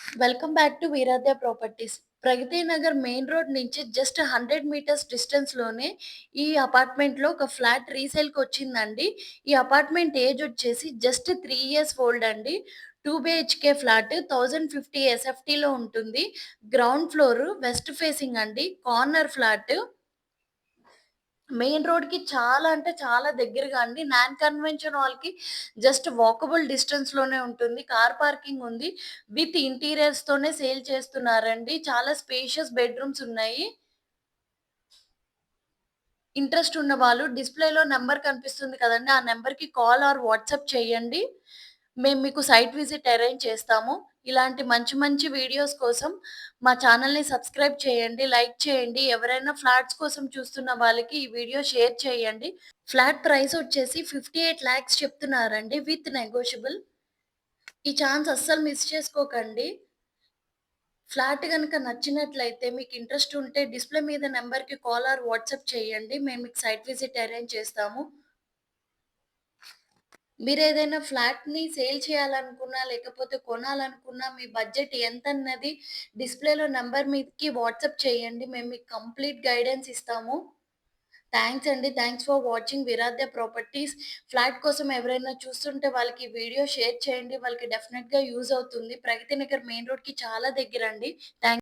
Welcome back to Viradhya properties. Pragathi Nagar main road నుంచి just 100 meters డిస్టెన్స్‌లోనే ఈ అపార్ట్మెంట్‌లో ఒక ఫ్లాట్ రీసేల్‌కొచ్చిందండి. ఈ అపార్ట్మెంట్ ఏజ్ వచ్చేసి జస్ట్ 3 ఇయర్స్ ఓల్డ్ అండి. 2 బీహెచ్‌కే ఫ్లాట్ 1050 ఎస్ఎఫ్టీలో ఉంటుంది. గ్రౌండ్ ఫ్లోర్ వెస్ట్ ఫేసింగ్ అండి. Corner flat. మెయిన్ రోడ్‌కి చాలా అంటే చాలా దగ్గరగా అండి. నాన్ కన్వెన్షన్ హాల్‌కి జస్ట్ వాకబుల్ డిస్టెన్స్‌లోనే ఉంటుంది. కార్ పార్కింగ్ ఉంది. విత్ ఇంటీరియర్స్‌తోనే సేల్ చేస్తున్నారండి. చాలా స్పేషియస్ బెడ్‌రూమ్స్ ఉన్నాయి. ఇంట్రెస్ట్ ఉన్నవాళ్ళు డిస్‌ప్లేలో నంబర్ కనిపిస్తుంది కదండీ! ఆ నంబర్‌కి కాల్ ఆర్ వాట్సాప్ చేయండి. మేము మీకు సైట్ విజిట్ అరేంజ్ చేస్తాము. ఇలాంటి మంచి మంచి వీడియోస్ కోసం మా ఛానెల్‌ని సబ్స్క్రైబ్ చేయండి, లైక్ చేయండి. ఎవరైనా ఫ్లాట్స్ కోసం చూస్తున్న వాళ్ళకి ఈ వీడియో షేర్ చేయండి. ఫ్లాట్ ప్రైస్ వచ్చేసి 58,00,000 చెప్తున్నారండి విత్ నెగోషియబుల్. ఈ ఛాన్స్ అస్సలు మిస్ చేసుకోకండి. ఫ్లాట్ గనక నచ్చినట్లయితే మీకు ఇంట్రెస్ట్ ఉంటే డిస్‌ప్లే మీద నంబర్‌కి కాల్ ఆర్ వాట్సాప్ చేయండి. మేము మీకు సైట్ విజిట్ అరేంజ్ చేస్తాము. మీరేదైనా ఫ్లాట్‌ని సేల్ చేయాలనుకున్నా, లేకపోతే కొనాలనుకున్నా మీ బడ్జెట్ ఎంతన్నది డిస్‌ప్లేలో నంబర్ మీదకి వాట్సాప్ చేయండి. మేము మీకు కంప్లీట్ గైడెన్స్ ఇస్తాము. థాంక్స్ అండి. Thanks for watching Viradhya properties. Flat కోసం ఎవరైనా చూస్తుంటే వాళ్ళకి ఈ వీడియో షేర్ చేయండి. వాళ్ళకి డెఫినిట్‌గా యూజ్ అవుతుంది. ప్రగతి నగర్ మెయిన్ రోడ్‌కి చాలా దగ్గరండి. థాంక్